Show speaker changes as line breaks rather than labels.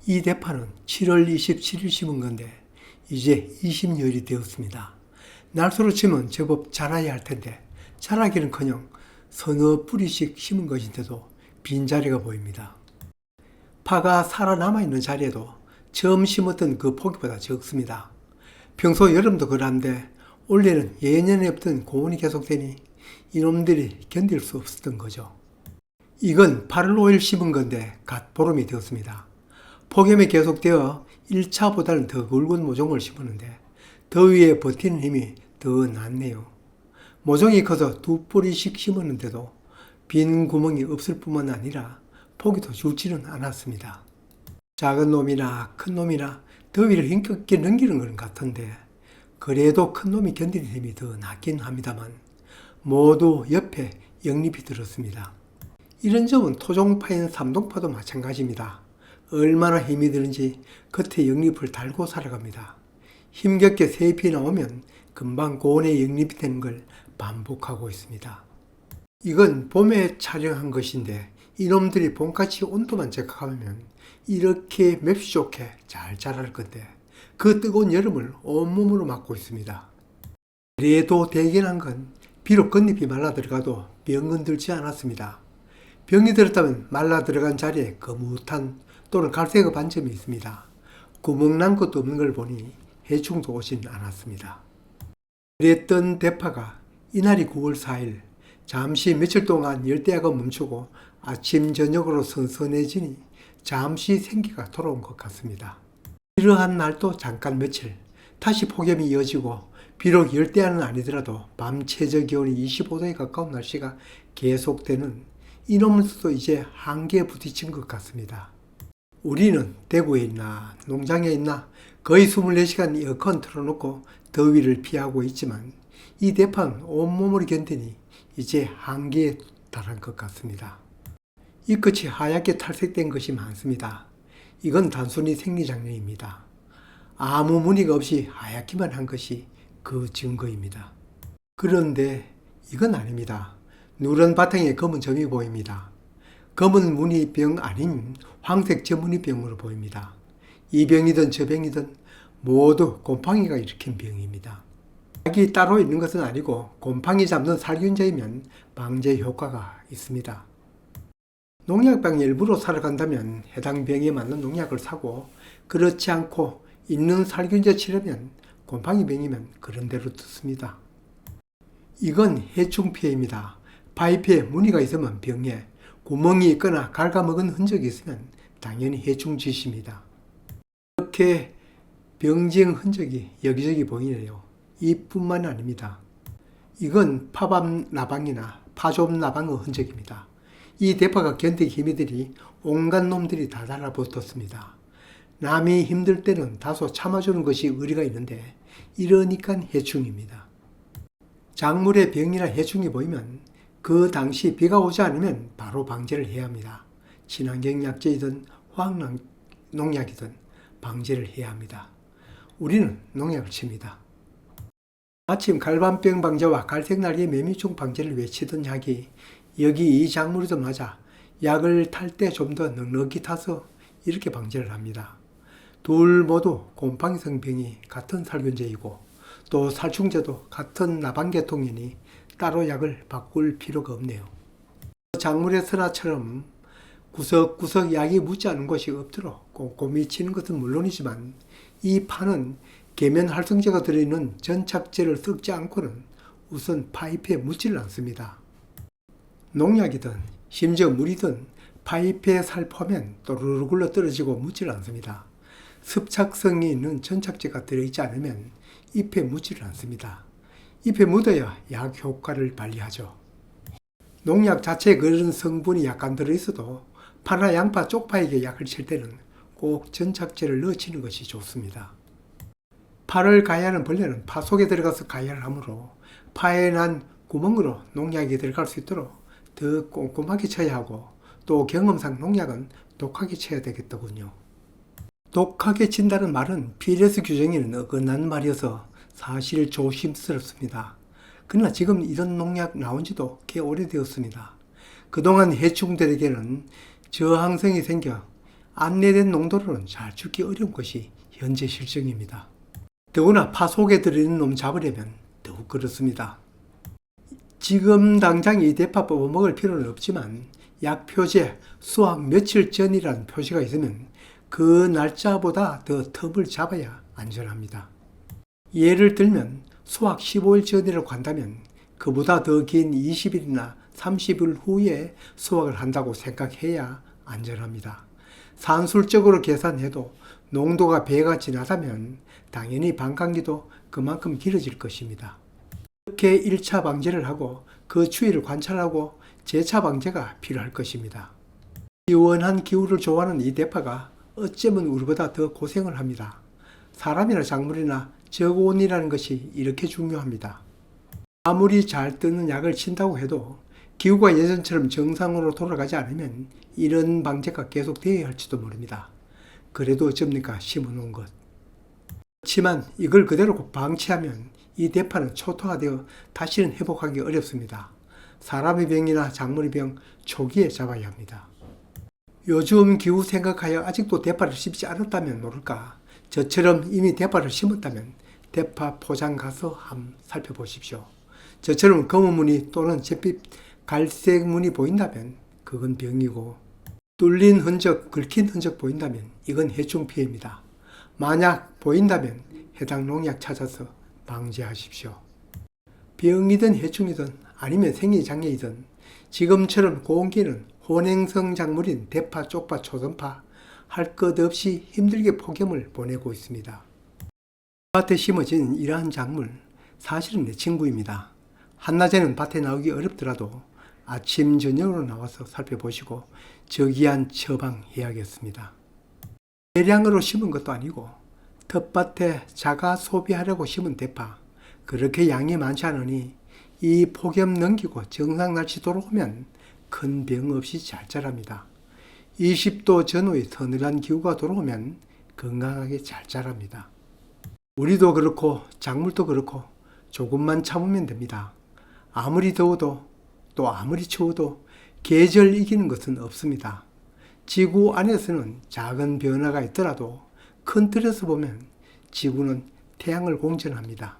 이 대파는 7월 27일 심은 건데 이제 20여일이 되었습니다. 날수로 치면 제법 자라야 할 텐데 자라기는커녕 서너 뿌리씩 심은 것인데도 빈자리가 보입니다. 파가 살아남아 있는 자리에도 처음 심었던 그 포기보다 적습니다. 평소 여름도 그런데 올해는 예년에 없던 고온이 계속되니 이놈들이 견딜 수 없었던 거죠. 이건 8월 5일 심은 건데 갓 보름이 되었습니다. 폭염이 계속되어 1차보다는 더 굵은 모종을 심었는데 더위에 버티는 힘이 더 낫네요. 모종이 커서 2뿌리씩 심었는데도 빈 구멍이 없을 뿐만 아니라 포기도 줄지는 않았습니다. 작은 놈이나 큰 놈이나 더위를 힘겹게 넘기는 건 같은데 그래도 큰 놈이 견디는 힘이 더 낫긴 합니다만 모두 옆에 영립이 들었습니다. 이런 점은 토종파인 삼동파도 마찬가지입니다. 얼마나 힘이 드는지 겉에 영립을 달고 살아갑니다. 힘겹게 새잎이 나오면 금방 고온에 영립이 되는 걸 반복하고 있습니다. 이건 봄에 촬영한 것인데 이놈들이 봄같이 온도만 적합하면 이렇게 맵시 좋게 잘 자랄 건데 그 뜨거운 여름을 온몸으로 맞고 있습니다. 그래도 대견한 건 비록 겉잎이 말라 들어가도 병은 들지 않았습니다. 병이 들었다면 말라 들어간 자리에 거뭇한 또는 갈색의 반점이 있습니다. 구멍 난 것도 없는 걸 보니 해충도 오진 않았습니다. 그랬던 대파가 이날이 9월 4일 잠시 며칠 동안 열대야가 멈추고 아침 저녁으로 선선해지니 잠시 생기가 돌아온 것 같습니다. 이러한 날도 잠깐 며칠 다시 폭염이 이어지고 비록 열대야는 아니더라도 밤 최저 기온이 25도에 가까운 날씨가 계속되는 이놈들도 이제 한계에 부딪힌 것 같습니다. 우리는 대구에 있나 농장에 있나 거의 24시간 에어컨 틀어놓고 더위를 피하고 있지만 이 대파는 온몸으로 견디니 이제 한계에 달한 것 같습니다. 이 끝이 하얗게 탈색된 것이 많습니다. 이건 단순히 생리장애입니다. 아무 무늬가 없이 하얗기만 한 것이 그 증거입니다. 그런데 이건 아닙니다. 누런 바탕에 검은 점이 보입니다. 검은 무늬병 아닌 황색 저무늬병으로 보입니다. 이 병이든 저 병이든 모두 곰팡이가 일으킨 병입니다. 약이 따로 있는 것은 아니고 곰팡이 잡는 살균제이면 방제 효과가 있습니다. 농약병 일부러 사러 간다면 해당 병에 맞는 농약을 사고 그렇지 않고 있는 살균제 치려면 곰팡이 병이면 그런대로 듣습니다. 이건 해충 피해입니다. 파이프에 무늬가 있으면 병에, 구멍이 있거나 갉아먹은 흔적이 있으면 당연히 해충 짓입니다. 이렇게 병증 흔적이 여기저기 보이네요. 이뿐만 아닙니다. 이건 파밤 나방이나 파좀 나방의 흔적입니다. 이 대파가 견디기 힘이 들이 온갖 놈들이 다 달라붙었습니다. 남이 힘들 때는 다소 참아주는 것이 의리가 있는데 이러니까 해충입니다. 작물에 병이나 해충이 보이면 그 당시 비가 오지 않으면 바로 방제를 해야 합니다. 친환경 약제이든 화학 농약이든 방제를 해야 합니다. 우리는 농약을 칩니다. 마침 갈반병 방제와 갈색날개 매미충 방제를 외치던 약이 여기 이 작물에도 맞아 약을 탈 때 좀 더 넉넉히 타서 이렇게 방제를 합니다. 둘 모두 곰팡이성 병이 같은 살균제이고 또 살충제도 같은 나방계통이니 따로 약을 바꿀 필요가 없네요. 작물의 선화처럼 구석구석 약이 묻지 않은 곳이 없도록 꼼꼼히 치는 것은 물론이지만 이 파는 계면활성제가 들어있는 전착제를 섞지 않고는 우선 파이프에 묻지를 않습니다. 농약이든 심지어 물이든 파이프에 살포하면 또르르 굴러 떨어지고 묻지를 않습니다. 습착성이 있는 전착제가 들어있지 않으면 잎에 묻지를 않습니다. 잎에 묻어야 약 효과를 발휘하죠. 농약 자체에 그런 성분이 약간 들어있어도 파나 양파, 쪽파에게 약을 칠 때는 꼭 전착제를 넣어 치는 것이 좋습니다. 파를 가해하는 벌레는 파 속에 들어가서 가해를 하므로 파에 난 구멍으로 농약이 들어갈 수 있도록 더 꼼꼼하게 쳐야 하고 또 경험상 농약은 독하게 쳐야 되겠더군요. 독하게 친다는 말은 PLS 규정에는 어긋난 말이어서 사실 조심스럽습니다. 그러나 지금 이런 농약 나온 지도 꽤 오래되었습니다. 그동안 해충들에게는 저항성이 생겨 안내된 농도로는 잘 죽기 어려운 것이 현재 실정입니다. 더구나 파 속에 들어있는 놈 잡으려면 더욱 그렇습니다. 지금 당장 이 대파 뽑아먹을 필요는 없지만 약표제 수확 며칠 전이라는 표시가 있으면 그 날짜보다 더 텀을 잡아야 안전합니다. 예를 들면 수확 15일 전이라고 한다면 그보다 더 긴 20일이나 30일 후에 수확을 한다고 생각해야 안전합니다. 산술적으로 계산해도 농도가 배가 진하다면 당연히 반감기도 그만큼 길어질 것입니다. 이렇게 1차 방제를 하고 그 추이를 관찰하고 재차 방제가 필요할 것입니다. 시원한 기후를 좋아하는 이 대파가 어쩌면 우리보다 더 고생을 합니다. 사람이나 작물이나 저온이라는 것이 이렇게 중요합니다. 아무리 잘 뜨는 약을 친다고 해도 기후가 예전처럼 정상으로 돌아가지 않으면 이런 방제가 계속되어야 할지도 모릅니다. 그래도 어쩝니까? 심어놓은 것. 그렇지만 이걸 그대로 방치하면 이 대파는 초토화되어 다시는 회복하기 어렵습니다. 사람의 병이나 작물의 병 초기에 잡아야 합니다. 요즘 기후 생각하여 아직도 대파를 심지 않았다면 모를까. 저처럼 이미 대파를 심었다면 대파 포장 가서 한번 살펴보십시오. 저처럼 검은 무늬 또는 잿빛 갈색 무늬 보인다면 그건 병이고, 뚫린 흔적, 긁힌 흔적 보인다면 이건 해충 피해입니다. 만약 보인다면 해당 농약 찾아서 방제하십시오. 병이든 해충이든 아니면 생리장애이든 지금처럼 고온기는 혼행성 작물인 대파, 쪽파, 초전파 할 것 없이 힘들게 폭염을 보내고 있습니다. 밭에 심어진 이러한 작물 사실은 내 친구입니다. 한낮에는 밭에 나오기 어렵더라도 아침 저녁으로 나와서 살펴보시고 저기한 처방해야겠습니다. 대량으로 심은 것도 아니고 텃밭에 자가 소비하려고 심은 대파, 그렇게 양이 많지 않으니 이 폭염 넘기고 정상 날씨 돌아오면 큰 병 없이 잘 자랍니다. 20도 전후의 서늘한 기후가 돌아오면 건강하게 잘 자랍니다. 우리도 그렇고 작물도 그렇고 조금만 참으면 됩니다. 아무리 더워도 또 아무리 추워도 계절 이기는 것은 없습니다. 지구 안에서는 작은 변화가 있더라도 큰 틀에서 보면 지구는 태양을 공전합니다.